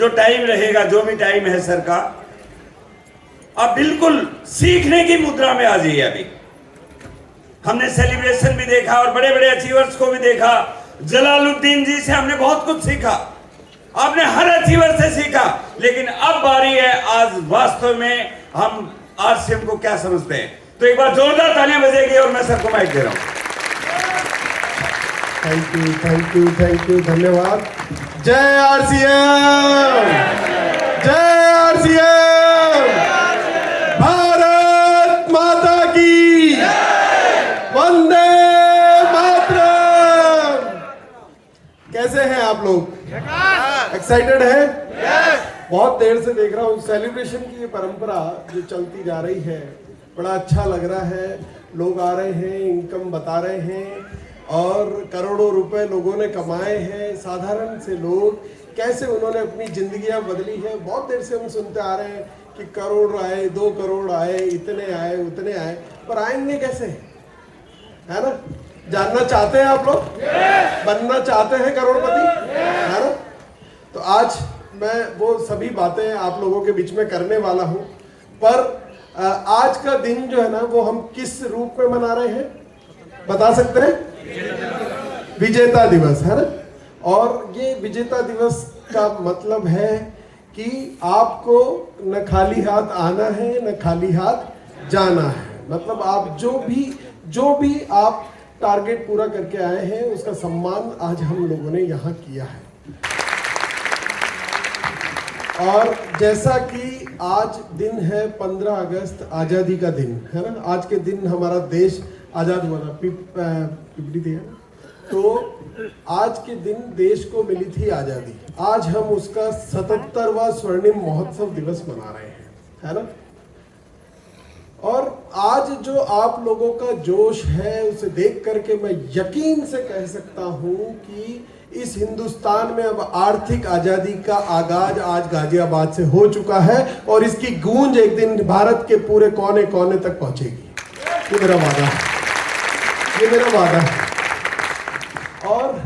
जो टाइम रहेगा, जो भी टाइम है सर का, अब बिल्कुल सीखने की मुद्रा में आ जाइए। अभी हमने सेलिब्रेशन भी देखा और बड़े बड़े अचीवर्स को भी देखा। जलालुद्दीन जी से हमने बहुत कुछ सीखा, आपने हर अचीवर से सीखा, लेकिन अब बारी है आज वास्तव में हम आरसीएम को क्या समझते हैं। तो एक बार जोरदार तालियां बजेगी और मैं सबको माइक दे रहा हूं। Thank you, thank you, thank you, धन्यवाद। जय आरसीएम, जय आरसीएम, भारत माता की वंदे मातरम। कैसे हैं आप लोग? एक्साइटेड हैं? बहुत देर से देख रहा हूँ सेलिब्रेशन की ये परंपरा जो चलती जा रही है, बड़ा अच्छा लग रहा है। लोग आ रहे हैं, इनकम बता रहे हैं और करोड़ों रुपए लोगों ने कमाए हैं। साधारण से लोग कैसे उन्होंने अपनी जिंदगियां बदली है। बहुत देर से हम सुनते आ रहे हैं कि करोड़ आए, 2 करोड़ आए, इतने आए, उतने आए, पर आएंगे कैसे, है ना? जानना चाहते हैं आप लोग? बनना चाहते हैं करोड़पति, है ना? तो आज मैं वो सभी बातें आप लोगों के बीच में करने वाला हूं। पर आज का दिन जो है ना, वो हम किस रूप में मना रहे हैं बता सकते हैं? विजेता दिवस, है ना? और ये विजेता दिवस का मतलब है कि आपको न खाली हाथ आना है, न खाली हाथ जाना है। मतलब आप जो भी आप टारगेट पूरा करके आए हैं, उसका सम्मान आज हम लोगों ने यहाँ किया है। और जैसा कि आज दिन है 15 अगस्त, आज़ादी का दिन, है ना? आज के दिन हमारा देश आज़ाद हुआ था, पिपड़ी थी, है ना? तो आज के दिन देश को मिली थी आज़ादी। आज हम उसका 77वां स्वर्णिम महोत्सव दिवस मना रहे हैं, है ना? और आज जो आप लोगों का जोश है, उसे देख करके मैं यकीन से कह सकता हूं कि इस हिंदुस्तान में अब आर्थिक आजादी का आगाज आज गाजियाबाद से हो चुका है और इसकी गूंज एक दिन भारत के पूरे कोने कोने तक पहुंचेगी। ये मेरा वादा है, ये मेरा वादा है। और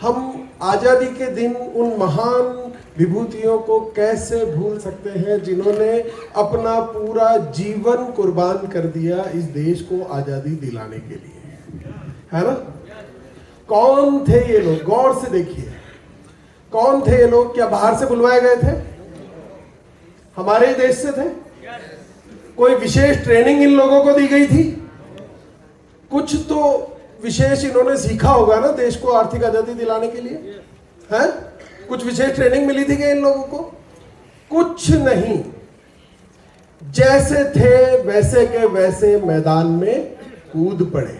हम आजादी के दिन उन महान विभूतियों को कैसे भूल सकते हैं जिन्होंने अपना पूरा जीवन कुर्बान कर दिया इस देश को आजादी दिलाने के लिए, है ना? कौन थे ये लोग? गौर से देखिए, कौन थे ये लोग? क्या बाहर से बुलवाए गए थे? हमारे ही देश से थे? कोई विशेष ट्रेनिंग इन लोगों को दी गई थी? कुछ तो विशेष इन्होंने सीखा होगा ना देश को आर्थिक आजादी दिलाने के लिए, है? कुछ विशेष ट्रेनिंग मिली थी क्या इन लोगों को? कुछ नहीं। जैसे थे वैसे के वैसे मैदान में कूद पड़े,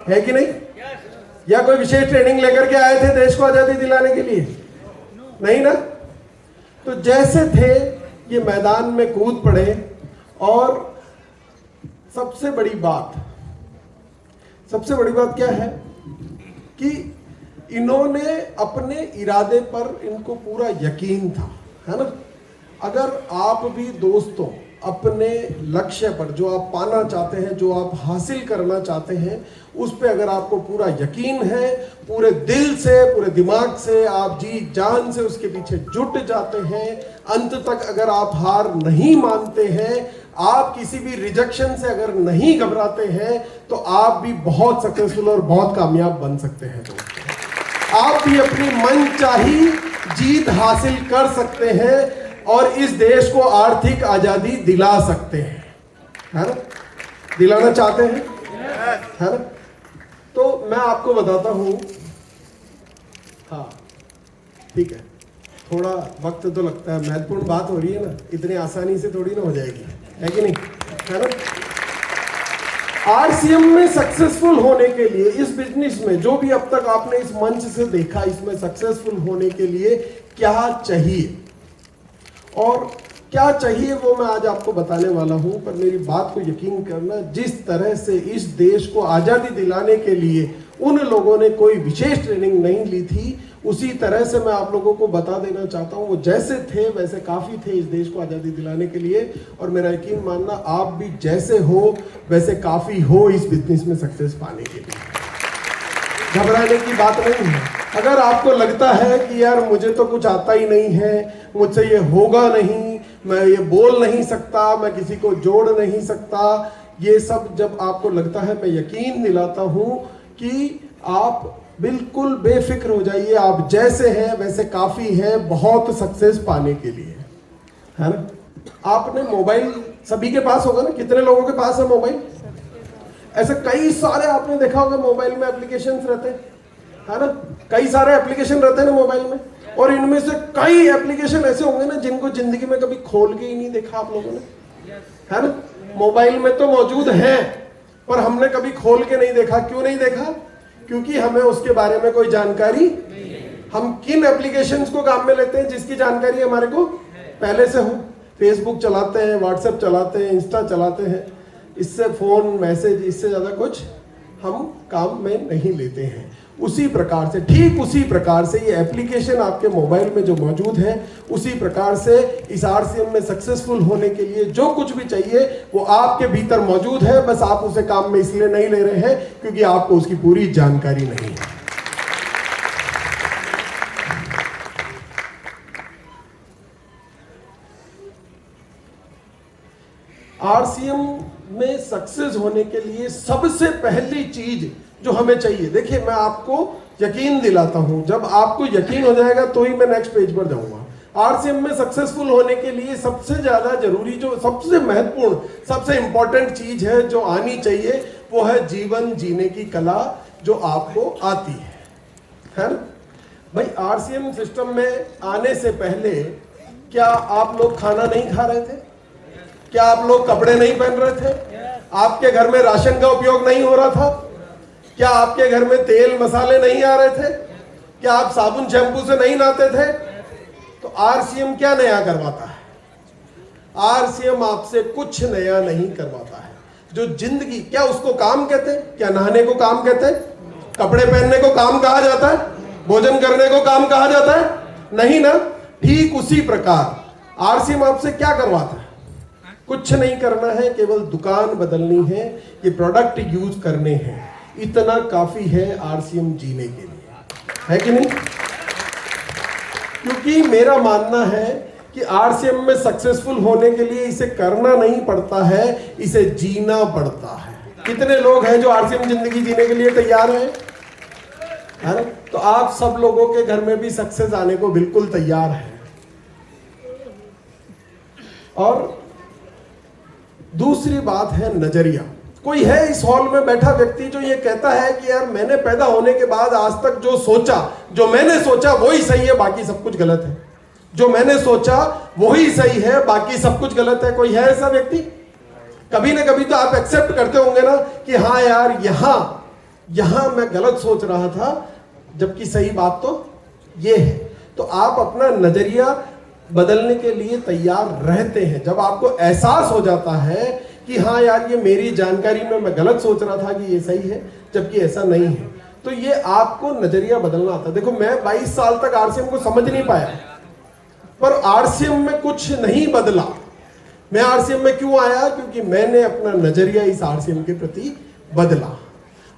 है कि नहीं? या कोई विशेष ट्रेनिंग लेकर के आए थे देश को आजादी दिलाने के लिए? नहीं ना? तो जैसे थे ये मैदान में कूद पड़े। और सबसे बड़ी बात क्या है कि इन्होंने अपने इरादे पर, इनको पूरा यकीन था, है ना? अगर आप भी दोस्तों अपने लक्ष्य पर, जो आप पाना चाहते हैं, जो आप हासिल करना चाहते हैं, उस पे अगर आपको पूरा यकीन है, पूरे दिल से, पूरे दिमाग से, आप जी जान से उसके पीछे जुट जाते हैं, अंत तक अगर आप हार नहीं मानते हैं, आप किसी भी रिजेक्शन से अगर नहीं घबराते हैं, तो आप भी बहुत सक्सेसफुल और बहुत कामयाब बन सकते हैं। दोस्तों, आप भी अपनी मनचाही जीत हासिल कर सकते हैं और इस देश को आर्थिक आजादी दिला सकते हैं, है ना? दिलाना चाहते हैं, है ना? तो मैं आपको बताता हूं। हाँ, ठीक है, थोड़ा वक्त तो लगता है, महत्वपूर्ण बात हो रही है ना, इतनी आसानी से थोड़ी ना हो जाएगी, है कि नहीं, है ना? आरसीएम में सक्सेसफुल होने के लिए, इस बिजनेस में जो भी अब तक आपने इस मंच से देखा, इसमें सक्सेसफुल होने के लिए क्या चाहिए और क्या चाहिए वो मैं आज आपको बताने वाला हूं। पर मेरी बात को यकीन करना, जिस तरह से इस देश को आजादी दिलाने के लिए उन लोगों ने कोई विशेष ट्रेनिंग नहीं ली थी, उसी तरह से मैं आप लोगों को बता देना चाहता हूं, वो जैसे थे वैसे काफी थे इस देश को आजादी दिलाने के लिए। और मेरा यकीन मानना, आप भी जैसे हो वैसे काफी हो इस बिजनेस में सक्सेस पाने के लिए। घबराने की बात नहीं है। अगर आपको लगता है कि यार मुझे तो कुछ आता ही नहीं है, मुझसे ये होगा नहीं, मैं ये बोल नहीं सकता, मैं किसी को जोड़ नहीं सकता, ये सब जब आपको लगता है, मैं यकीन दिलाता हूं कि आप बिल्कुल बेफिक्र हो जाइए। आप जैसे हैं वैसे काफी है बहुत सक्सेस पाने के लिए, है ना। आपने मोबाइल सभी के पास होगा ना, कितने लोगों के पास है मोबाइल? ऐसे कई सारे आपने देखा होगा मोबाइल में एप्लीकेशंस रहते हैं, है ना। कई सारे एप्लीकेशन रहते हैं ना मोबाइल में, और इनमें से कई एप्लीकेशन ऐसे होंगे ना जिनको जिंदगी में कभी खोल के ही नहीं देखा आप लोगों ने, है ना। मोबाइल में तो मौजूद है पर हमने कभी खोल के नहीं देखा। क्यों नहीं देखा? क्योंकि हमें उसके बारे में कोई जानकारी, हम किन एप्लीकेशंस को काम में लेते हैं जिसकी जानकारी हमारे को पहले से हो। फेसबुक चलाते हैं, व्हाट्सएप चलाते हैं, इंस्टा चलाते हैं, इससे फोन मैसेज, इससे ज्यादा कुछ हम काम में नहीं लेते हैं। उसी प्रकार से, ठीक उसी प्रकार से ये एप्लीकेशन आपके मोबाइल में जो मौजूद है, उसी प्रकार से इस आरसीएम में सक्सेसफुल होने के लिए जो कुछ भी चाहिए वो आपके भीतर मौजूद है। बस आप उसे काम में इसलिए नहीं ले रहे हैं क्योंकि आपको उसकी पूरी जानकारी नहीं है। आरसीएम में सक्सेस होने के लिए सबसे पहली चीज जो हमें चाहिए, देखिए मैं आपको यकीन दिलाता हूं, जब आपको यकीन हो जाएगा तो ही मैं नेक्स्ट पेज पर जाऊंगा। आरसीएम में सक्सेसफुल होने के लिए सबसे ज्यादा जरूरी, जो सबसे महत्वपूर्ण, सबसे इंपॉर्टेंट चीज है जो आनी चाहिए, वो है जीवन जीने की कला जो आपको आती है ना। भाई आरसीएम सिस्टम में आने से पहले क्या आप लोग खाना नहीं खा रहे थे? क्या आप लोग कपड़े नहीं पहन रहे थे? आपके घर में राशन का उपयोग नहीं हो रहा था? क्या आपके घर में तेल मसाले नहीं आ रहे थे? क्या आप साबुन शैम्पू से नहीं नहाते थे? तो आरसीएम क्या नया करवाता है? आरसीएम आपसे कुछ नया नहीं करवाता है। जो जिंदगी, क्या उसको काम कहते हैं? क्या नहाने को काम कहते हैं? कपड़े पहनने को काम कहा जाता है? भोजन करने को काम कहा जाता है? नहीं ना। ठीक उसी प्रकार आरसीएम आपसे क्या करवाता है? कुछ नहीं करना है, केवल दुकान बदलनी है, ये प्रोडक्ट यूज करने हैं, इतना काफी है आरसीएम जीने के लिए, है कि नहीं? क्योंकि मेरा मानना है कि आरसीएम में सक्सेसफुल होने के लिए इसे करना नहीं पड़ता है, इसे जीना पड़ता है। कितने लोग हैं जो आरसीएम जिंदगी जीने के लिए तैयार हैं? है ना? तो आप सब लोगों के घर में भी सक्सेस आने को बिल्कुल तैयार है। और दूसरी बात है नजरिया। कोई है इस हॉल में बैठा व्यक्ति जो ये कहता है कि यार मैंने पैदा होने के बाद आज तक जो सोचा, जो मैंने सोचा वही सही है, बाकी सब कुछ गलत है। जो मैंने सोचा वही सही है, बाकी सब कुछ गलत है। कोई है ऐसा व्यक्ति? कभी ना कभी तो आप एक्सेप्ट करते होंगे ना कि हाँ यार यहां मैं गलत सोच रहा था, जबकि सही बात तो ये है। तो आप अपना नजरिया बदलने के लिए तैयार रहते हैं। जब आपको एहसास हो जाता है कि हाँ यार ये मेरी जानकारी में मैं गलत सोच रहा था कि ये सही है, जबकि ऐसा नहीं है, तो ये आपको नजरिया बदलना आता है। देखो मैं 22 साल तक आरसीएम को समझ नहीं पाया, पर आरसीएम में कुछ नहीं बदला। मैं आरसीएम में क्यों आया? क्योंकि मैंने अपना नजरिया इस आरसीएम के प्रति बदला।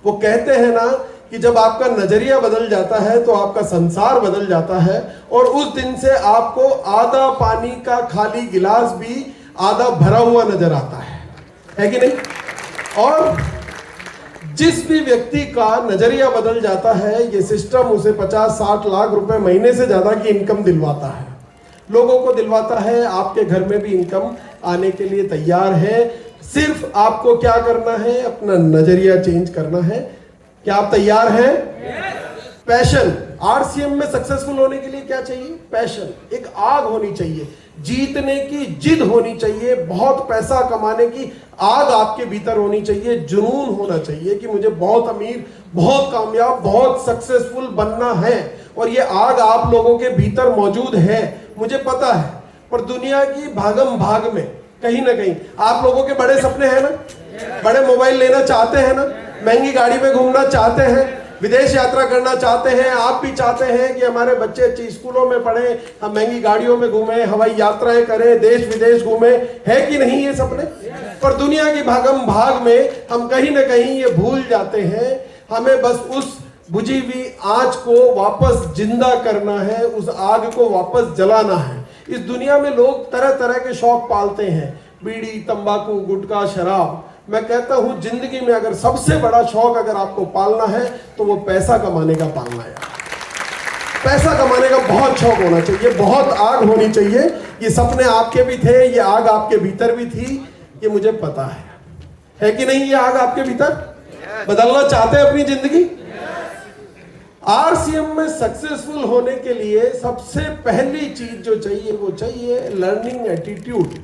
वो कहते हैं ना कि जब आपका नजरिया बदल जाता है तो आपका संसार बदल जाता है, और उस दिन से आपको आधा पानी का खाली गिलास भी आधा भरा हुआ नजर आता है कि नहीं? और जिस भी व्यक्ति का नजरिया बदल जाता है, ये सिस्टम उसे 50-60 लाख रुपए महीने से ज्यादा की इनकम दिलवाता है, लोगों को दिलवाता है। आपके घर में भी इनकम आने के लिए तैयार है। सिर्फ आपको क्या करना है? अपना नजरिया चेंज करना है। क्या आप तैयार हैं? पैशन। आरसीएम में सक्सेसफुल होने के लिए क्या चाहिए? पैशन। एक आग होनी चाहिए, जीतने की जिद होनी चाहिए, बहुत पैसा कमाने की आग आपके भीतर होनी चाहिए, जुनून होना चाहिए कि मुझे बहुत अमीर, बहुत कामयाब, बहुत सक्सेसफुल बनना है। और ये आग आप लोगों के भीतर मौजूद है, मुझे पता है। पर दुनिया की भागम भाग में कहीं ना कहीं आप लोगों के बड़े सपने हैं ना, बड़े मोबाइल लेना चाहते हैं ना, महंगी गाड़ी में घूमना चाहते हैं, विदेश यात्रा करना चाहते हैं। आप भी चाहते हैं कि हमारे बच्चे अच्छी स्कूलों में पढ़ें, हम महंगी गाड़ियों में घूमें, हवाई यात्राएं करें, देश विदेश घूमें, है कि नहीं ये सपने? पर दुनिया की भागम भाग में हम कहीं ना कहीं ये भूल जाते हैं। हमें बस उस बुझी हुई आंच को वापस जिंदा करना है, उस आग को वापस जलाना है। इस दुनिया में लोग तरह तरह के शौक पालते हैं, बीड़ी, तंबाकू, गुटखा, शराब। मैं कहता हूं जिंदगी में अगर सबसे बड़ा शौक अगर आपको पालना है तो वो पैसा कमाने का पालना है। पैसा कमाने का बहुत शौक होना चाहिए, बहुत आग होनी चाहिए। ये सपने आपके भी थे, ये आग आपके भीतर भी थी, ये मुझे पता है कि नहीं? ये आग आपके भीतर बदलना चाहते हैं अपनी जिंदगी। आरसीएम में सक्सेसफुल होने के लिए सबसे पहली चीज जो चाहिए वो चाहिए लर्निंग एटीट्यूड,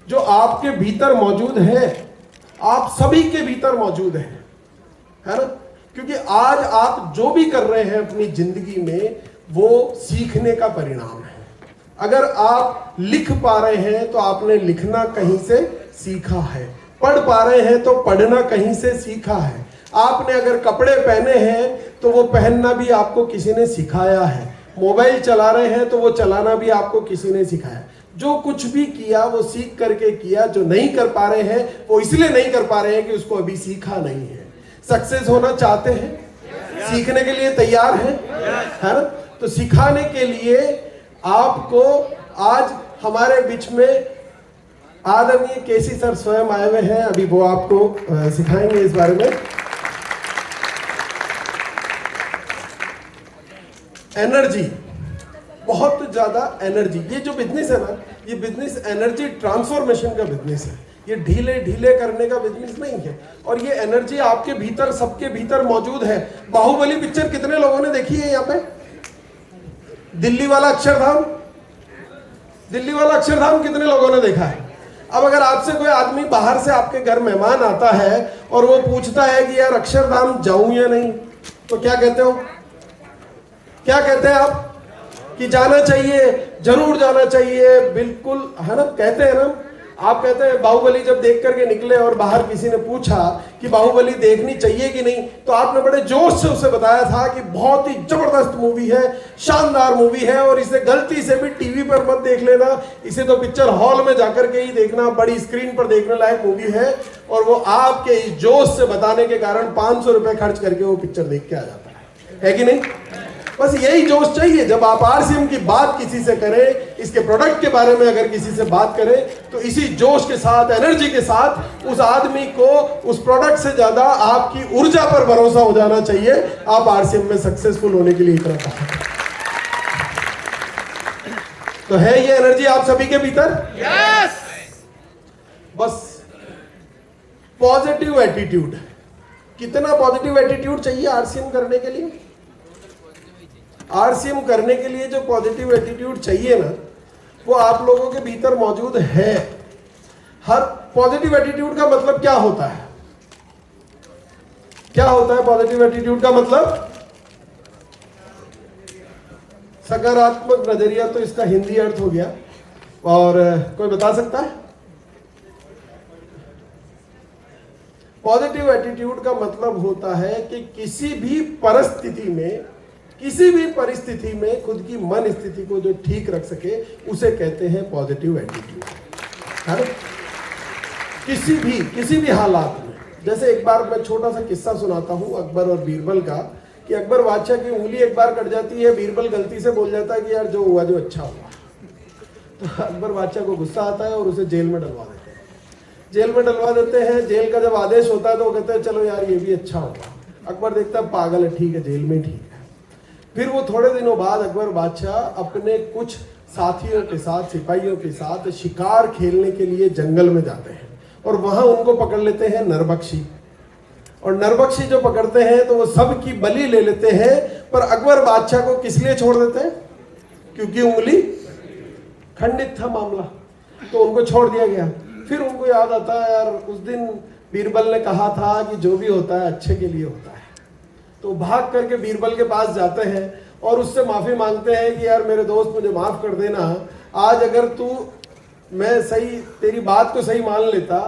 जो आपके भीतर मौजूद है, आप सभी के भीतर मौजूद है ना? क्योंकि आज आप जो भी कर रहे हैं अपनी जिंदगी में वो सीखने का परिणाम है। अगर आप लिख पा रहे हैं तो आपने लिखना कहीं से सीखा है, पढ़ पा रहे हैं तो पढ़ना कहीं से सीखा है, आपने अगर कपड़े पहने हैं तो वो पहनना भी आपको किसी ने सिखाया है, मोबाइल चला रहे हैं तो वो चलाना भी आपको किसी ने सिखाया। जो कुछ भी किया वो सीख करके किया, जो नहीं कर पा रहे हैं वो इसलिए नहीं कर पा रहे हैं कि उसको अभी सीखा नहीं है। सक्सेस होना चाहते हैं, सीखने के लिए तैयार हैं, है ना? तो सिखाने के लिए आपको आज हमारे बीच में आदरणीय केसी सर स्वयं आए हुए हैं, अभी वो आपको सिखाएंगे इस बारे में। एनर्जी, बहुत ज्यादा एनर्जी। ये जो बिजनेस है ना, ये बिजनेस एनर्जी ट्रांसफॉर्मेशन का बिजनेस है, ये ढीले ढीले करने का बिजनेस नहीं है। और ये एनर्जी आपके भीतर, सबके भीतर मौजूद है। बाहुबली पिक्चर कितने लोगों ने देखी है यहाँ पे? दिल्ली वाला अक्षरधाम, दिल्ली वाला अक्षरधाम कितने लोगों ने देखा है? अब अगर आपसे कोई आदमी बाहर से आपके घर मेहमान आता है और वो पूछता है कि यार अक्षरधाम जाऊं या नहीं, तो क्या कहते हो? क्या कहते हैं आप? कि जाना चाहिए, जरूर जाना चाहिए, बिल्कुल, है ना? कहते हैं ना? आप कहते हैं बाहुबली जब देख करके निकले और बाहर किसी ने पूछा कि बाहुबली देखनी चाहिए कि नहीं, तो आपने बड़े जोश से उसे बताया था कि बहुत ही जबरदस्त मूवी है, शानदार मूवी है और इसे गलती से भी टीवी पर मत देख लेना, इसे तो पिक्चर हॉल में जाकर के ही देखना, बड़ी स्क्रीन पर देखने लायक मूवी है। और वो आपके इस जोश से बताने के कारण 500 रुपए खर्च करके वो पिक्चर देख के आ जाता है कि नहीं? बस यही जोश चाहिए। जब आप आरसीएम की बात किसी से करें, इसके प्रोडक्ट के बारे में अगर किसी से बात करें, तो इसी जोश के साथ, एनर्जी के साथ उस आदमी को उस प्रोडक्ट से ज्यादा आपकी ऊर्जा पर भरोसा हो जाना चाहिए। आप आरसीएम में सक्सेसफुल होने के लिए इतना कहा तो है ये एनर्जी आप सभी के भीतर? यस। बस पॉजिटिव एटीट्यूड, कितना पॉजिटिव एटीट्यूड चाहिए आरसीएम करने के लिए? आरसीएम करने के लिए जो पॉजिटिव एटीट्यूड चाहिए ना, वो आप लोगों के भीतर मौजूद है। हर पॉजिटिव एटीट्यूड का मतलब क्या होता है? क्या होता है पॉजिटिव एटीट्यूड का मतलब? सकारात्मक नजरिया, तो इसका हिंदी अर्थ हो गया। और कोई बता सकता है? पॉजिटिव एटीट्यूड का मतलब होता है कि किसी भी परिस्थिति में, किसी भी परिस्थिति में खुद की मन स्थिति को जो ठीक रख सके, उसे कहते हैं पॉजिटिव एटीट्यूड, है ना? किसी भी हालात में। जैसे एक बार मैं छोटा सा किस्सा सुनाता हूं अकबर और बीरबल का, कि अकबर बादशाह की उंगली एक बार कट जाती है, बीरबल गलती से बोल जाता है कि यार जो हुआ जो अच्छा हुआ। तो अकबर बादशाह को गुस्सा आता है और उसे जेल में डलवा देते हैं। जेल में डलवा देते हैं। जेल का जब आदेश होता है तो वो कहते हैं चलो यार ये भी अच्छा हुआ। अकबर देखता है पागल है, ठीक है जेल में ठीक है। फिर वो थोड़े दिनों बाद अकबर बादशाह अपने कुछ साथियों के साथ, सिपाहियों के साथ शिकार खेलने के लिए जंगल में जाते हैं और वहां उनको पकड़ लेते हैं नरबख्शी। और नरबख्शी जो पकड़ते हैं तो वो सब की बलि ले लेते हैं, पर अकबर बादशाह को किस लिए छोड़ देते हैं? क्योंकि उंगली खंडित था मामला, तो उनको छोड़ दिया गया। फिर उनको याद आता है यार उस दिन बीरबल ने कहा था कि जो भी होता है अच्छे के लिए होता है। तो भाग करके बीरबल के पास जाते हैं और उससे माफी मांगते हैं कि यार मेरे दोस्त मुझे माफ कर देना, आज अगर तू, मैं सही तेरी बात को सही मान लेता,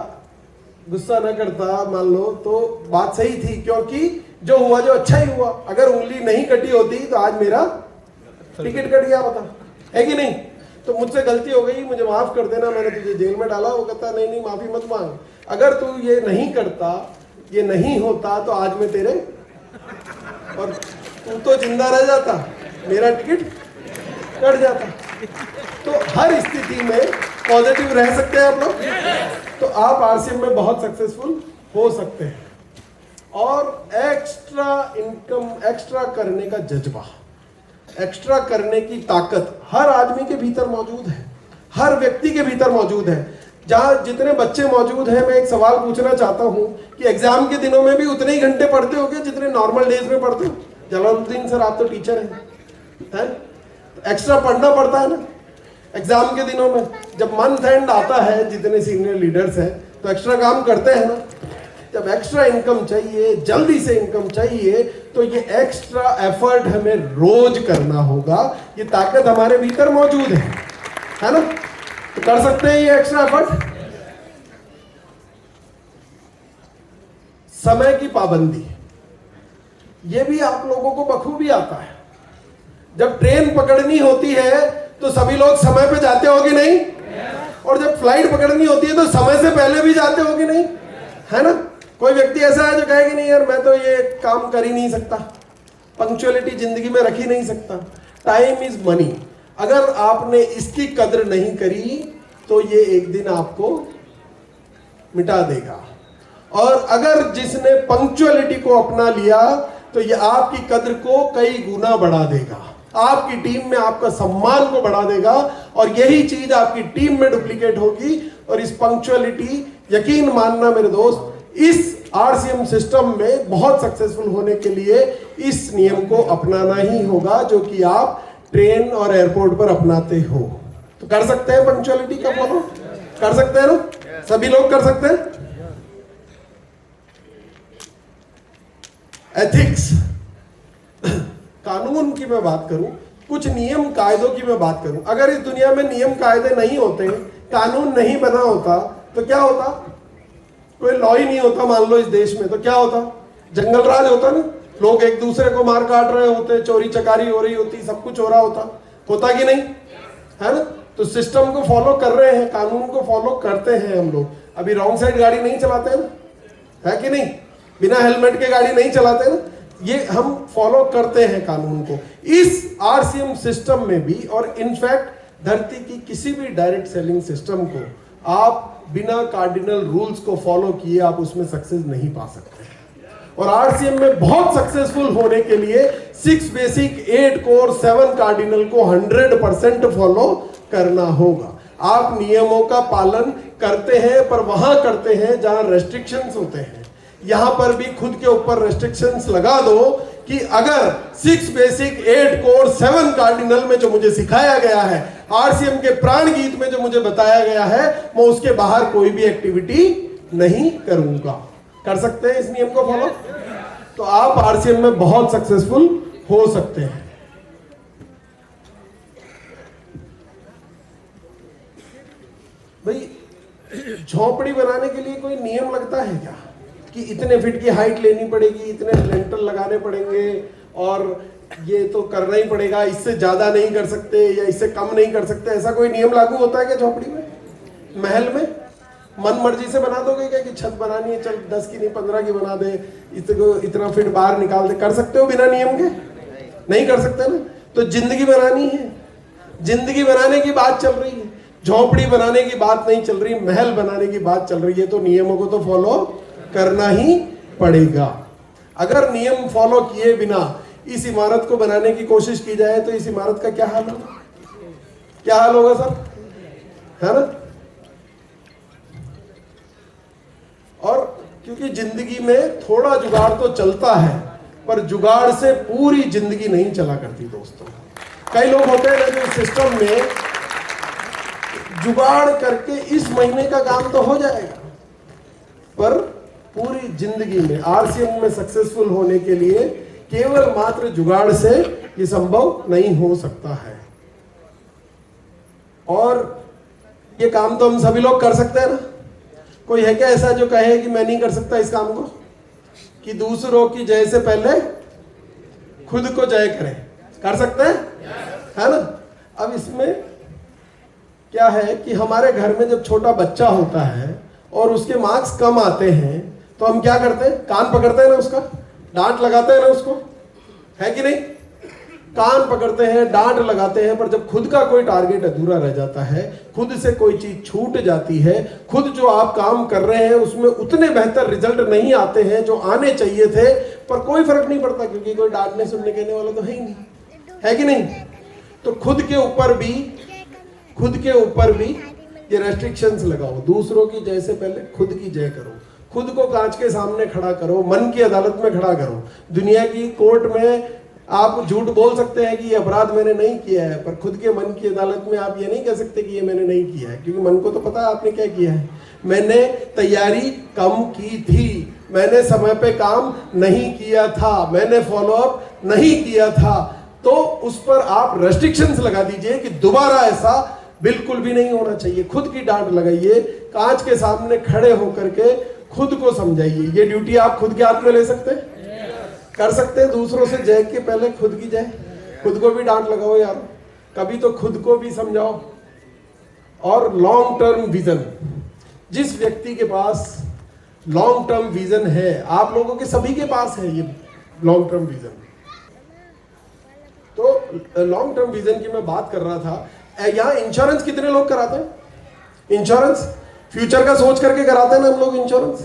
गुस्सा न करता, मान लो तो बात सही थी, क्योंकि जो हुआ जो अच्छा ही हुआ। अगर उंगली नहीं कटी होती तो आज मेरा टिकट कट गया होता, है कि नहीं? तो मुझसे गलती हो गई, मुझे माफ कर देना, मैंने तुझे जेल में डाला। वो कहता नहीं नहीं माफी मत मांग, अगर तू ये नहीं करता, ये नहीं होता तो आज मैं तेरे और तू तो जिंदा रह जाता, मेरा टिकट कट जाता। तो हर स्थिति में पॉजिटिव रह सकते हैं आप लोग, तो आप आरसीएम में बहुत सक्सेसफुल हो सकते हैं। और एक्स्ट्रा इनकम, एक्स्ट्रा करने का जज्बा, एक्स्ट्रा करने की ताकत हर आदमी के भीतर मौजूद है, हर व्यक्ति के भीतर मौजूद है। जहां जितने बच्चे मौजूद हैं, मैं एक सवाल पूछना चाहता हूं कि एग्जाम के दिनों में भी उतने ही घंटे पढ़ते होगे जितने नॉर्मल डेज में पढ़ते हो? जलालुद्दीन सर, आप तो टीचर हैं, तो एक्स्ट्रा पढ़ना पड़ता है ना एग्जाम के दिनों में। जब मंथ एंड आता है, जितने सीनियर लीडर्स हैं तो एक्स्ट्रा काम करते हैं ना। जब एक्स्ट्रा इनकम चाहिए, जल्दी से इनकम चाहिए, तो ये एक्स्ट्रा एफर्ट हमें रोज करना होगा। ये ताकत हमारे भीतर मौजूद है ना? तो कर सकते हैं ये एक्स्ट्रा एफर्ट। समय की पाबंदी, ये भी आप लोगों को बखूबी आता है। जब ट्रेन पकड़नी होती है तो सभी लोग समय पे जाते हो कि नहीं? और जब फ्लाइट पकड़नी होती है तो समय से पहले भी जाते हो कि नहीं? है ना? कोई व्यक्ति ऐसा है जो कहे कि नहीं यार, मैं तो ये काम कर ही नहीं सकता, पंक्चुअलिटी जिंदगी में रख ही नहीं सकता। Time is money. अगर आपने इसकी कदर नहीं करी तो ये एक दिन आपको मिटा देगा। और अगर जिसने पंक्चुअलिटी को अपना लिया तो ये आपकी कदर को कई गुना बढ़ा देगा, आपकी टीम में आपका सम्मान को बढ़ा देगा। और यही चीज आपकी टीम में डुप्लीकेट होगी। और इस पंक्चुअलिटी, यकीन मानना मेरे दोस्त, इस आरसीएम सिस्टम में बहुत सक्सेसफुल होने के लिए इस नियम को अपनाना ही होगा, जो कि आप ट्रेन और एयरपोर्ट पर अपनाते हो। तो कर सकते हैं पंक्चुअलिटी का फॉलो? कर सकते हैं ना? सभी लोग कर सकते हैं? एथिक्स, कानून की मैं बात करूं, कुछ नियम कायदों की मैं बात करूं। अगर इस दुनिया में नियम कायदे नहीं होते, कानून नहीं बना होता, तो क्या होता? कोई लॉ ही नहीं होता मान लो इस देश में, तो क्या होता? जंगल राज होता ना, लोग एक दूसरे को मार काट रहे होते, चोरी चकारी हो रही होती, सब कुछ हो रहा होता कि नहीं? है ना? तो सिस्टम को फॉलो कर रहे हैं, कानून को फॉलो करते हैं हम लोग। अभी रॉन्ग साइड गाड़ी नहीं चलाते हैं ना, है कि नहीं? बिना हेलमेट के गाड़ी नहीं चलाते ना, ये हम फॉलो करते हैं कानून को। इस आरसीएम सिस्टम में भी, और इनफैक्ट धरती की किसी भी डायरेक्ट सेलिंग सिस्टम को आप बिना कार्डिनल रूल्स को फॉलो किए आप उसमें सक्सेस नहीं पा सकते। और आरसीएम में बहुत सक्सेसफुल होने के लिए 6 बेसिक, 8 कोर, 7 कार्डिनल को 100% फॉलो करना होगा। आप नियमों का पालन करते हैं, पर वहां करते हैं जहां रेस्ट्रिक्शंस होते हैं। यहां पर भी खुद के ऊपर रेस्ट्रिक्शंस लगा दो कि अगर 6 बेसिक, 8 कोर, 7 कार्डिनल में जो मुझे सिखाया गया है, आरसीएम के प्राण गीत में जो मुझे बताया गया है, मैं उसके बाहर कोई भी एक्टिविटी नहीं करूंगा। कर सकते हैं इस नियम को फॉलो? तो आप आरसीएम में बहुत सक्सेसफुल हो सकते हैं। भाई, झोपड़ी बनाने के लिए कोई नियम लगता है क्या कि इतने फीट की हाइट लेनी पड़ेगी, इतने लेंटर लगाने पड़ेंगे और ये तो करना ही पड़ेगा, इससे ज्यादा नहीं कर सकते या इससे कम नहीं कर सकते? ऐसा कोई नियम लागू होता है क्या झोपड़ी में, महल में? मन मर्जी से बना दोगे क्या कि छत बनानी है, चल 10 की नहीं 15 की बना दे, इतना फीट बाहर निकाल दे? कर सकते हो बिना नियम के? नहीं कर सकते ना। तो जिंदगी बनानी है, जिंदगी बनाने की बात चल रही है, झोपड़ी बनाने की बात नहीं चल रही, महल बनाने की बात चल रही है। तो नियमों को तो फॉलो करना ही पड़ेगा। अगर नियम फॉलो किए बिना इस इमारत को बनाने की कोशिश की जाए तो इस इमारत का क्या हाल होगा? क्या हाल होगा सर? है ना? और क्योंकि जिंदगी में थोड़ा जुगाड़ तो चलता है, पर जुगाड़ से पूरी जिंदगी नहीं चला करती दोस्तों। कई लोग होते हैं जो सिस्टम में जुगाड़ करके इस महीने का काम तो हो जाएगा, पर पूरी जिंदगी में आरसीएम में सक्सेसफुल होने के लिए केवल मात्र जुगाड़ से ये संभव नहीं हो सकता है। और ये काम तो हम सभी लोग कर सकते हैं ना। कोई है क्या ऐसा जो कहे कि मैं नहीं कर सकता इस काम को? कि दूसरों की जय से पहले खुद को जय करें। कर सकते हैं, है ना? अब इसमें क्या है कि हमारे घर में जब छोटा बच्चा होता है और उसके मार्क्स कम आते हैं तो हम क्या करते हैं? कान पकड़ते हैं ना उसका, डांट लगाते हैं ना उसको, है कि नहीं? कान पकड़ते हैं, डांट लगाते हैं, पर जब खुद का कोई टारगेट अधूरा रह जाता है, खुद से कोई चीज छूट जाती है, खुद जो आप काम कर रहे हैं उसमें उतने बेहतर रिजल्ट नहीं आते हैं जो आने चाहिए थे, पर कोई फर्क नहीं पड़ता क्योंकि कोई डांटने सुनने कहने वाला तो है ही नहीं, है कि नहीं? तो खुद के ऊपर भी ये रेस्ट्रिक्शंस लगाओ। दूसरों की जय से पहले खुद की जय करो, खुद को कांच के सामने खड़ा करो, मन की अदालत में खड़ा करो। दुनिया की कोर्ट में आप झूठ बोल सकते हैं कि ये अपराध मैंने नहीं किया है, पर खुद के मन की अदालत में आप ये नहीं कह सकते कि ये मैंने नहीं किया है, क्योंकि मन को तो पता है आपने क्या किया है। मैंने तैयारी कम की थी, मैंने समय पे काम नहीं किया था, मैंने फॉलो अप नहीं किया था, तो उस पर आप रेस्ट्रिक्शंस लगा दीजिए कि दोबारा ऐसा बिल्कुल भी नहीं होना चाहिए। खुद की डांट लगाइए, कांच के सामने खड़े होकर के खुद को समझाइए। ये ड्यूटी आप खुद के हाथ में ले सकते हैं, कर सकते हैं। दूसरों से जय के पहले खुद की जय, खुद को भी डांट लगाओ यार, कभी तो खुद को भी समझाओ। और लॉन्ग टर्म विजन, जिस व्यक्ति के पास लॉन्ग टर्म विजन है, आप लोगों के सभी के पास है ये लॉन्ग टर्म विजन। तो लॉन्ग टर्म विजन की मैं बात कर रहा था। यहाँ इंश्योरेंस कितने लोग कराते हैं? इंश्योरेंस फ्यूचर का सोच करके कराते हैं ना हम लोग इंश्योरेंस।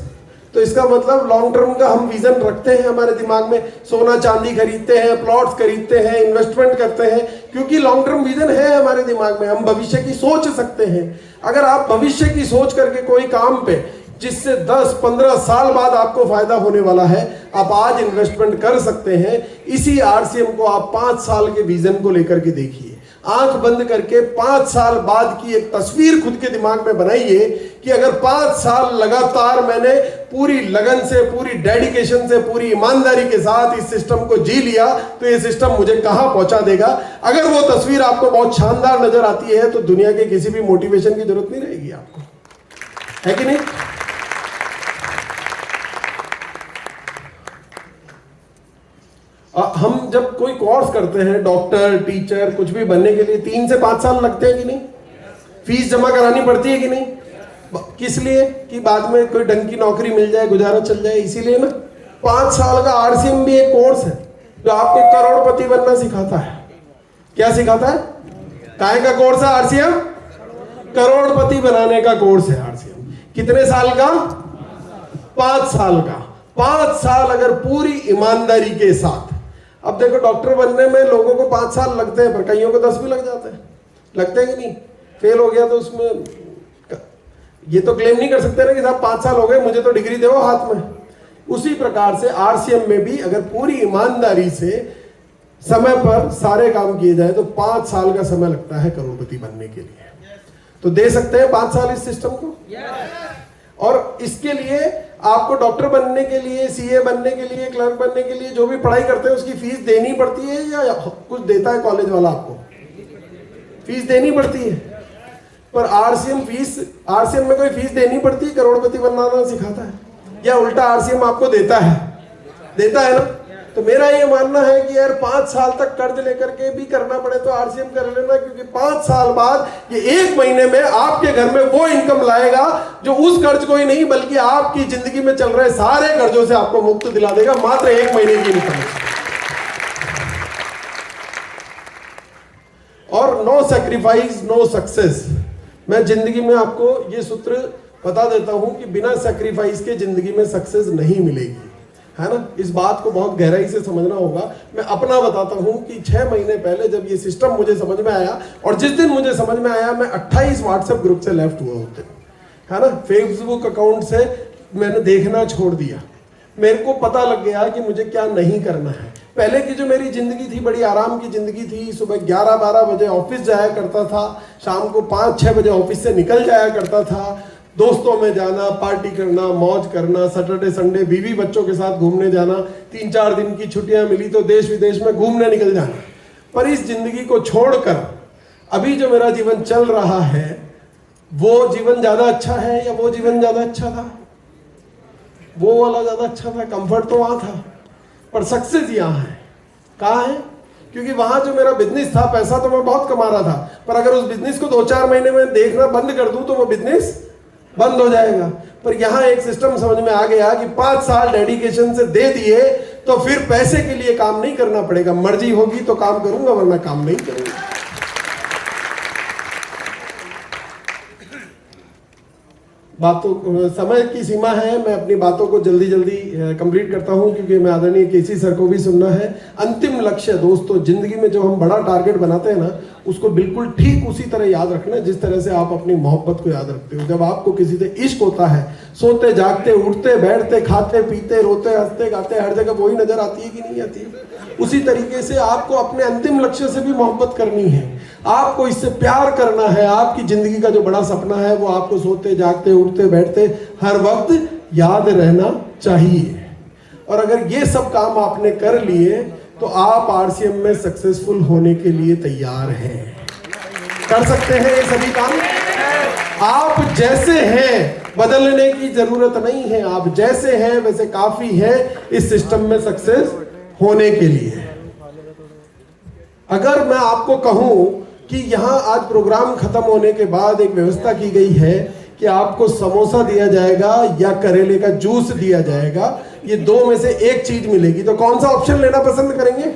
तो इसका मतलब लॉन्ग टर्म का हम विजन रखते हैं हमारे दिमाग में, सोना चांदी खरीदते हैं, प्लॉट्स खरीदते हैं, इन्वेस्टमेंट करते हैं, क्योंकि लॉन्ग टर्म विजन है हमारे दिमाग में, हम भविष्य की सोच सकते हैं। अगर आप भविष्य की सोच करके कोई काम पे जिससे 10-15 साल बाद आपको फायदा होने वाला है, आप आज इन्वेस्टमेंट कर सकते हैं। इसी आरसीएम को आप 5 साल के विजन को लेकर के देखिए, आंख बंद करके 5 साल बाद की एक तस्वीर खुद के दिमाग में बनाइए कि अगर 5 साल लगातार मैंने पूरी लगन से, पूरी डेडिकेशन से, पूरी ईमानदारी के साथ इस सिस्टम को जी लिया, तो ये सिस्टम मुझे कहां पहुंचा देगा। अगर वो तस्वीर आपको बहुत शानदार नजर आती है तो दुनिया के किसी भी मोटिवेशन की जरूरत नहीं रहेगी आपको, है कि नहीं? हम जब कोई कोर्स करते हैं, डॉक्टर, टीचर, कुछ भी बनने के लिए 3 से 5 साल लगते हैं कि नहीं? फीस जमा करानी पड़ती है कि नहीं? किस लिए? कि बाद में कोई ढंग की नौकरी मिल जाए, गुजारा चल जाए, इसीलिए ना। 5 साल का आरसीएम भी एक कोर्स है जो आपको करोड़पति बनना सिखाता है। क्या सिखाता है? काहे का कोर्स है आरसीएम? करोड़पति बनाने का कोर्स है आरसीएम। कितने साल का? 5 साल का। 5 साल अगर पूरी ईमानदारी के साथ। अब देखो, डॉक्टर बनने में लोगों को 5 साल लगते हैं, पर कईयों को 10 भी लग जाते हैं, लगते हैं कि नहीं? फेल हो गया तो उसमें ये तो क्लेम नहीं कर सकते ना कि साहब 5 साल हो गए, मुझे तो डिग्री दो हाथ में। उसी प्रकार से आरसीएम में भी अगर पूरी ईमानदारी से समय पर सारे काम किए जाए तो 5 साल का समय लगता है करोड़पति बनने के लिए। तो दे सकते हैं 5 साल इस सिस्टम को। और इसके लिए आपको डॉक्टर बनने के लिए, सीए बनने के लिए, क्लर्क बनने के लिए जो भी पढ़ाई करते हैं उसकी फीस देनी पड़ती है या कुछ देता है कॉलेज वाला? आपको फीस देनी पड़ती है। पर आरसीएम में कोई फीस देनी पड़ती है? करोड़पति बनाना सिखाता है या उल्टा आरसीएम आपको देता है? देता है ना। तो मेरा ये मानना है कि यार 5 साल तक कर्ज लेकर के भी करना पड़े तो आरसीएम कर लेना, क्योंकि 5 साल बाद ये 1 महीने में आपके घर में वो इनकम लाएगा जो उस कर्ज को ही नहीं बल्कि आपकी जिंदगी में चल रहे सारे कर्जों से आपको मुक्त दिला देगा, मात्र 1 महीने की इनकम। और नो सैक्रिफाइस नो सक्सेस। मैं जिंदगी में आपको ये सूत्र बता देता हूं कि बिना सैक्रिफाइस के जिंदगी में सक्सेस नहीं मिलेगी, है ना। इस बात को बहुत गहराई से समझना होगा। मैं अपना बताता हूं कि 6 महीने पहले जब ये सिस्टम मुझे समझ में आया, और जिस दिन मुझे समझ में आया मैं 28 व्हाट्सएप ग्रुप से लेफ्ट हुआ होते, है ना। फेसबुक अकाउंट से मैंने देखना छोड़ दिया। मेरे को पता लग गया कि मुझे क्या नहीं करना है। पहले की जो मेरी जिंदगी थी बड़ी आराम की जिंदगी थी। सुबह 11-12 बजे ऑफिस जाया करता था, शाम को 5-6 बजे ऑफिस से निकल जाया करता था। दोस्तों में जाना, पार्टी करना, मौज करना, सैटरडे संडे बीवी बच्चों के साथ घूमने जाना, 3-4 दिन की छुट्टियां मिली तो देश विदेश में घूमने निकल जाना। पर इस जिंदगी को छोड़कर अभी जो मेरा जीवन चल रहा है वो जीवन ज्यादा अच्छा है या वो जीवन ज्यादा अच्छा था? वो वाला ज्यादा अच्छा था। कंफर्ट तो वहां था, पर सक्सेस यहाँ है। कहाँ है? क्योंकि वहां जो मेरा बिजनेस था, पैसा तो मैं बहुत कमा रहा था, पर अगर उस बिजनेस को 2-4 महीने में देखना बंद कर दूं तो वो बिजनेस बंद हो जाएगा। पर यहाँ एक सिस्टम समझ में आ गया कि 5 साल डेडिकेशन से दे दिए तो फिर पैसे के लिए काम नहीं करना पड़ेगा, मर्जी होगी तो काम करूंगा वरना काम नहीं करूंगा। बातों समय की सीमा है, मैं अपनी बातों को जल्दी जल्दी कंप्लीट करता हूं क्योंकि मैं आदरणीय केसी सर को भी सुनना है। अंतिम लक्ष्य दोस्तों, जिंदगी में जो हम बड़ा टारगेट बनाते हैं ना, उसको बिल्कुल ठीक उसी तरह याद रखना जिस तरह से आप अपनी मोहब्बत को याद रखते हो। जब आपको किसी से इश्क होता है, सोते जागते उठते बैठते खाते पीते रोते हंसते गाते हर जगह वही नजर आती है कि नहीं आती है? उसी तरीके से आपको अपने अंतिम लक्ष्य से भी मोहब्बत करनी है, आपको इससे प्यार करना है। आपकी जिंदगी का जो बड़ा सपना है वो आपको सोते जागते उठते बैठते हर वक्त याद रहना चाहिए। और अगर ये सब काम आपने कर लिए तो आप आरसीएम में सक्सेसफुल होने के लिए तैयार हैं, कर सकते हैं ये सभी काम। आप जैसे हैं, बदलने की जरूरत नहीं है, आप जैसे हैं वैसे काफी है इस सिस्टम में सक्सेस होने के लिए। अगर मैं आपको कहूं कि यहां आज प्रोग्राम खत्म होने के बाद एक व्यवस्था की गई है कि आपको समोसा दिया जाएगा या करेले का जूस दिया जाएगा, ये दो में से एक चीज मिलेगी, तो कौन सा ऑप्शन लेना पसंद करेंगे?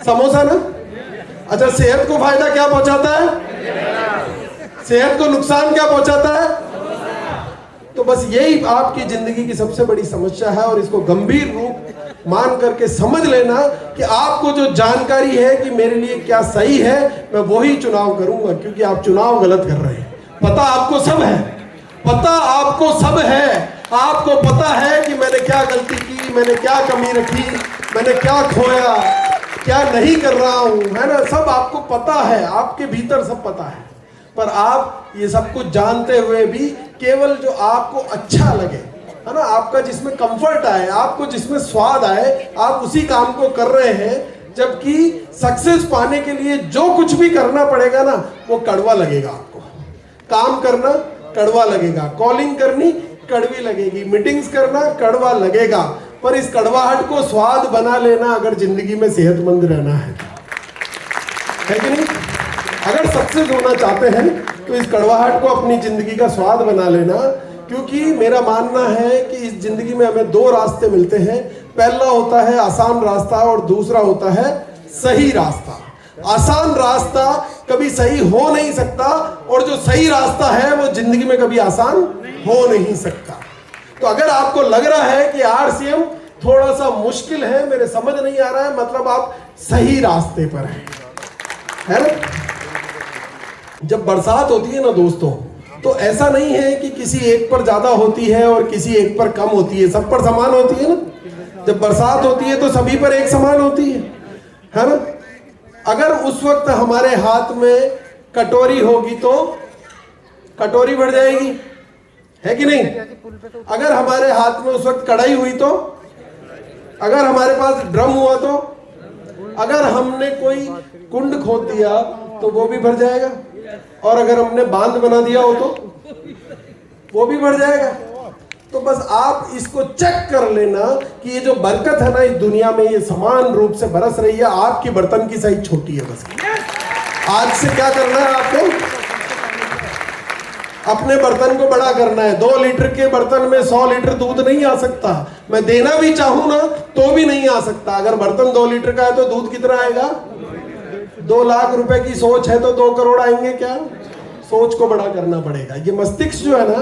समोसा ना? अच्छा, सेहत को फायदा क्या पहुंचाता है? सेहत को नुकसान क्या पहुंचाता है? तो बस यही आपकी जिंदगी की सबसे बड़ी समस्या है और इसको गंभीर रूप मान करके समझ लेना कि आपको जो जानकारी है कि मेरे लिए क्या सही है, मैं वही चुनाव करूंगा, क्योंकि आप चुनाव गलत कर रहे हैं। पता आपको सब है, पता आपको सब है, आपको पता है कि मैंने क्या गलती की, मैंने क्या कमी रखी, मैंने क्या खोया, क्या नहीं कर रहा हूं, है ना? सब आपको पता है, आपके भीतर सब पता है। पर आप ये सब कुछ जानते हुए भी केवल जो आपको अच्छा लगे, है ना, आपका जिसमें कंफर्ट आए, आपको जिसमें स्वाद आए, आप उसी काम को कर रहे हैं, जबकि सक्सेस पाने के लिए जो कुछ भी करना पड़ेगा ना, वो कड़वा लगेगा आपको। काम करना कड़वा लगेगा, कॉलिंग करनी कड़वी लगेगी, मीटिंग्स करना कड़वा लगेगा, पर इस कड़वाहट को स्वाद बना लेना अगर जिंदगी में सेहतमंद रहना है कि नहीं? अगर सक्सेस होना चाहते हैं तो इस कड़वाहट को अपनी जिंदगी का स्वाद बना लेना, क्योंकि मेरा मानना है कि इस जिंदगी में हमें दो रास्ते मिलते हैं। पहला होता है आसान रास्ता और दूसरा होता है सही रास्ता। आसान रास्ता कभी सही हो नहीं सकता और जो सही रास्ता है वो जिंदगी में कभी आसान हो नहीं सकता। तो अगर आपको लग रहा है कि आरसीएम थोड़ा सा मुश्किल है, मेरे समझ नहीं आ रहा है, मतलब आप सही रास्ते पर हैं, है ना? जब बरसात होती है ना दोस्तों, तो ऐसा नहीं है कि किसी एक पर ज्यादा होती है और किसी एक पर कम होती है, सब पर समान होती है ना। जब बरसात होती है तो सभी पर एक समान होती है ना? अगर उस वक्त हमारे हाथ में कटोरी होगी तो कटोरी बढ़ जाएगी, है कि नहीं? अगर हमारे हाथ में उस वक्त कढ़ाई हुई तो, अगर हमारे पास ड्रम हुआ तो, अगर हमने कोई कुंड खोद दिया तो वो भी भर जाएगा, और अगर हमने बांध बना दिया हो तो वो भी बढ़ जाएगा। तो बस आप इसको चेक कर लेना कि ये जो बरकत है ना इस दुनिया में, ये समान रूप से बरस रही है। आपकी बर्तन की साइज छोटी है, बस आज से क्या करना है आपको? अपने बर्तन को बड़ा करना है। 2 लीटर के बर्तन में 100 लीटर दूध नहीं आ सकता। मैं देना भी चाहूं ना तो भी नहीं आ सकता। अगर बर्तन 2 लीटर का है तो दूध कितना आएगा? 2 लाख रुपए की सोच है तो 2 करोड़ आएंगे क्या? सोच को बड़ा करना पड़ेगा। ये मस्तिष्क जो है ना,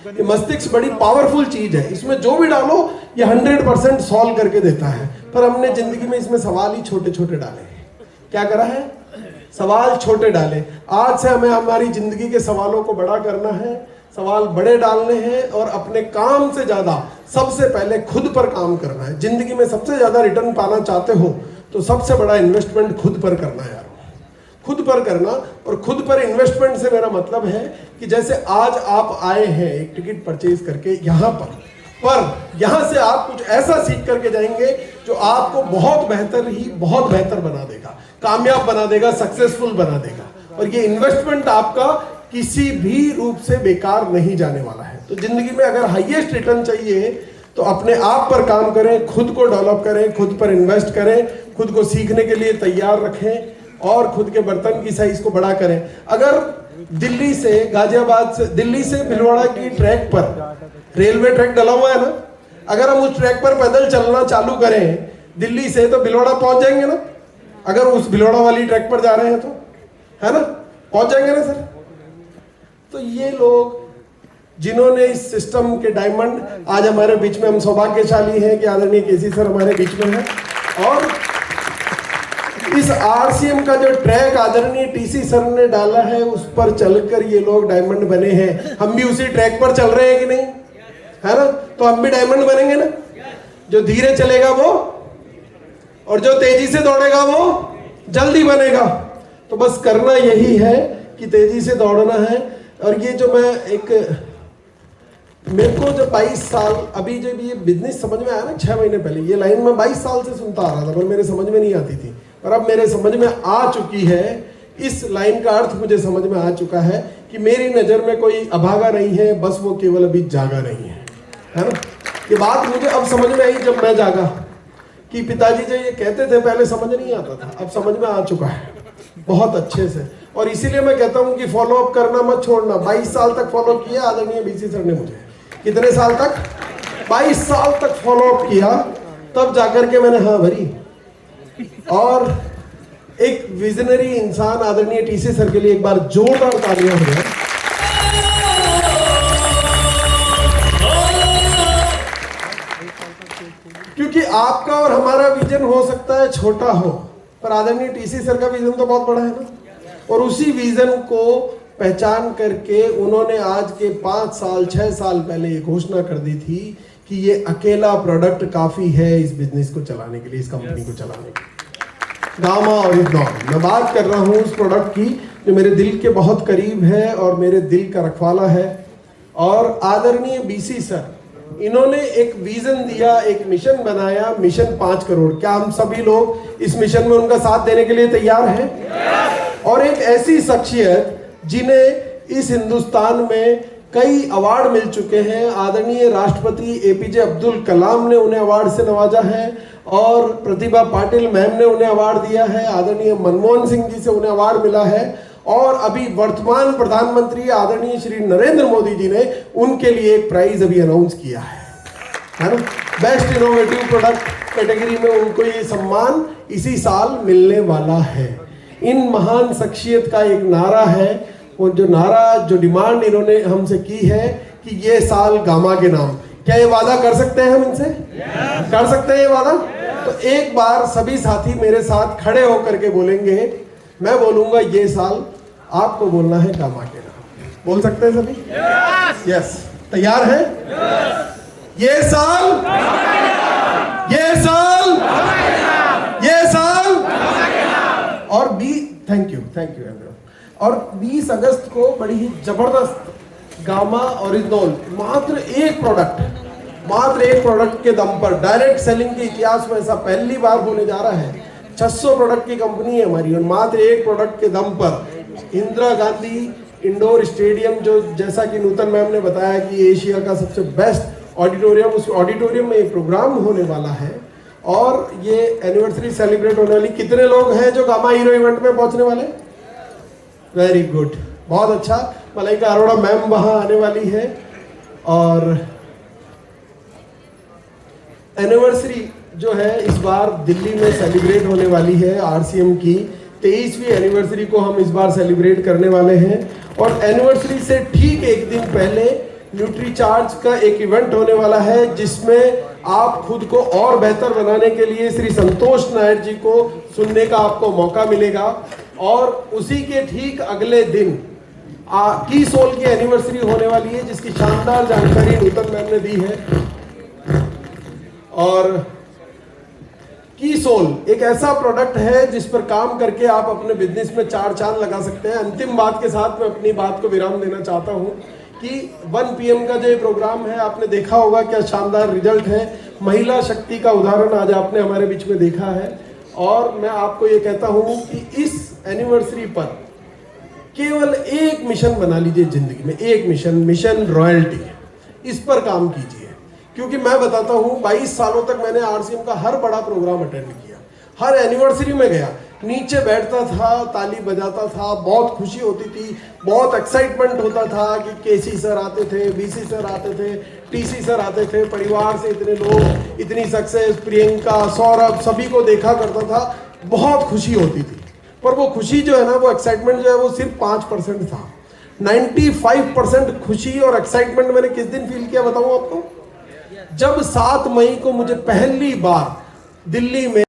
ये मस्तिष्क बड़ी पावरफुल चीज है। इसमें जो भी डालो ये 100% सॉल्व करके देता है। पर हमने जिंदगी में इसमें सवाल ही छोटे छोटे डाले। क्या करा है? सवाल छोटे डाले। आज से हमें हमारी जिंदगी के सवालों को बड़ा करना है, सवाल बड़े डालने हैं और अपने काम से ज्यादा सबसे पहले खुद पर काम करना है। जिंदगी में सबसे ज्यादा रिटर्न पाना चाहते हो तो सबसे बड़ा इन्वेस्टमेंट खुद पर करना है यार, खुद पर करना। और खुद पर इन्वेस्टमेंट से मेरा मतलब है कि जैसे आज आप आए हैं एक टिकट परचेज करके यहाँ पर यहाँ से आप कुछ ऐसा सीख करके जाएंगे जो आपको बहुत बेहतर बना देगा, कामयाब बना देगा, सक्सेसफुल बना देगा। और ये इन्वेस्टमेंट आपका किसी भी रूप से बेकार नहीं जाने वाला है। तो जिंदगी में अगर हाईएस्ट रिटर्न चाहिए तो अपने आप पर काम करें, खुद को डेवलप करें, खुद पर इन्वेस्ट करें, खुद को सीखने के लिए तैयार रखें और खुद के बर्तन की साइज को बड़ा करें। अगर दिल्ली से गाजियाबाद से, दिल्ली से भीलवाड़ा की ट्रैक पर रेलवे ट्रैक डला हुआ है ना, अगर हम उस ट्रैक पर पैदल चलना चालू करें दिल्ली से तो भिलवाड़ा पहुंच जाएंगे ना, अगर उस भिलवाड़ा वाली ट्रैक पर जा रहे हैं तो, है ना, पहुंच जाएंगे ना सर। तो ये लोग जिन्होंने इस सिस्टम के डायमंड, आज हमारे बीच में, हम सौभाग्यशाली हैं कि आदरणीय केसी सर हमारे बीच में है, और इस आरसीएम का जो ट्रैक आदरणीय टीसी सर ने डाला है उस पर चलकर ये लोग डायमंड बने हैं। हम भी उसी ट्रैक पर चल रहे हैं कि नहीं, है ना, तो हम भी डायमंड बनेंगे ना। जो धीरे चलेगा वो, और जो तेजी से दौड़ेगा वो जल्दी बनेगा। तो बस करना यही है कि तेजी से दौड़ना है। और ये जो मैं एक, मेरे को जब 22 साल, अभी जब ये बिजनेस समझ में आया ना 6 महीने पहले, ये लाइन मैं 22 साल से सुनता आ रहा था पर मेरे समझ में नहीं आती थी, और अब मेरे समझ में आ चुकी है। इस लाइन का अर्थ मुझे समझ में आ चुका है कि मेरी नज़र में कोई अभागा नहीं है, बस वो केवल अभी जागा नहीं है ना। ये बात मुझे अब समझ में आई जब मैं जागा, कि पिताजी जो ये कहते थे पहले समझ नहीं आता था, अब समझ में आ चुका है बहुत अच्छे से। और इसीलिए मैं कहता हूँ कि फॉलो अप करना मत छोड़ना। 22 साल तक फॉलो अप किया आदरणीय बीसी सर ने मुझे, कितने साल तक, 22 साल तक फॉलो अप किया, तब जाकर के मैंने हाँ भरी। और एक विजनरी इंसान आदरणीय टीसी सर के लिए एक बार जोरदार तालियां हो जाए। क्योंकि आपका और हमारा विजन हो सकता है छोटा हो, पर आदरणीय टीसी सर का विजन तो बहुत बड़ा है ना। और उसी विजन को पहचान करके उन्होंने आज के 5 साल 6 साल पहले ये घोषणा कर दी थी कि ये अकेला प्रोडक्ट काफी है इस बिजनेस को चलाने के लिए, इस कंपनी को चलाने के लिए। गामा और इथनॉल, मैं बात कर रहा हूँ उस प्रोडक्ट की जो मेरे दिल के बहुत करीब है और मेरे दिल का रखवाला है। और आदरणीय बीसी सर, इन्होंने एक विजन दिया, एक मिशन बनाया, मिशन 5 करोड़। क्या हम सभी लोग इस मिशन में उनका साथ देने के लिए तैयार हैं? और एक ऐसी शख्सियत जिन्हें इस हिंदुस्तान में कई अवार्ड मिल चुके हैं, आदरणीय राष्ट्रपति एपीजे अब्दुल कलाम ने उन्हें अवार्ड से नवाजा है, और प्रतिभा पाटिल मैम ने उन्हें अवार्ड दिया है, आदरणीय मनमोहन सिंह जी से उन्हें अवार्ड मिला है, और अभी वर्तमान प्रधानमंत्री आदरणीय श्री नरेंद्र मोदी जी ने उनके लिए एक प्राइज अभी अनाउंस किया है ना। बेस्ट इनोवेटिव प्रोडक्ट कैटेगरी में उनको ये सम्मान इसी साल मिलने वाला है। इन महान शख्सियत का एक नारा है, और जो नारा, जो डिमांड इन्होंने हमसे की है कि ये साल गामा के नाम। क्या ये वादा कर सकते हैं हम इनसे? कर सकते हैं ये वादा? तो एक बार सभी साथी मेरे साथ खड़े होकर के बोलेंगे, मैं बोलूंगा ये साल, आपको बोलना है गामा के नाम। बोल सकते हैं सभी? यस। तैयार है? ये साल, ये साल, ये साल। और थैंक यू एवरीवन। और 20 अगस्त को बड़ी ही जबरदस्त गामा और इथनॉल, मात्र एक प्रोडक्ट के दम पर, डायरेक्ट सेलिंग के इतिहास में ऐसा पहली बार होने जा रहा है। 600 प्रोडक्ट की कंपनी है हमारी, और मात्र एक प्रोडक्ट के दम पर इंदिरा गांधी इंडोर स्टेडियम, जो जैसा कि नूतन मैम ने बताया कि एशिया का सबसे बेस्ट ऑडिटोरियम, उस ऑडिटोरियम में ये प्रोग्राम होने वाला है। और ये एनिवर्सरी सेलिब्रेट होने वाली। कितने लोग हैं जो गामा हीरो इवेंट में पहुंचने वाले? वेरी गुड, बहुत अच्छा। मलाइका अरोड़ा मैम वहां आने वाली है। और एनिवर्सरी जो है इस बार दिल्ली में सेलिब्रेट होने वाली है। आरसीएम की 23वीं एनिवर्सरी को हम इस बार सेलिब्रेट करने वाले हैं। और एनिवर्सरी से ठीक एक दिन पहले न्यूट्रीचार्ज का एक इवेंट होने वाला है, जिसमें आप खुद को और बेहतर बनाने के लिए श्री संतोष नायर जी को सुनने का आपको मौका मिलेगा। और उसी के ठीक अगले दिन की सोल की एनिवर्सरी होने वाली है, जिसकी शानदार जानकारी नूतन मैम ने दी है। और की सोल एक ऐसा प्रोडक्ट है जिस पर काम करके आप अपने बिजनेस में 4 चांद लगा सकते हैं। अंतिम बात के साथ मैं अपनी बात को विराम देना चाहता हूं कि 1 PM का जो ये प्रोग्राम है, आपने देखा होगा क्या शानदार रिजल्ट है। महिला शक्ति का उदाहरण आज आपने हमारे बीच में देखा है। और मैं आपको ये कहता हूं कि इस एनिवर्सरी पर केवल एक मिशन बना लीजिए जिंदगी में, एक मिशन रॉयल्टी। इस पर काम कीजिए, क्योंकि मैं बताता हूं 22 सालों तक मैंने आरसीएम का हर बड़ा प्रोग्राम अटेंड किया, हर एनिवर्सरी में गया, नीचे बैठता था, ताली बजाता था, बहुत खुशी होती थी, बहुत एक्साइटमेंट होता था कि केसी सर आते थे, बीसी सर आते थे, टीसी सर आते थे, परिवार से इतने लोग, इतनी सक्सेस, प्रियंका, सौरभ, सभी को देखा करता था, बहुत खुशी होती थी। पर वो खुशी जो है ना, वो एक्साइटमेंट जो है वो सिर्फ 5% था। 95% खुशी और एक्साइटमेंट मैंने किस दिन फील किया बताऊं आपको? जब 7 मई को मुझे पहली बार दिल्ली में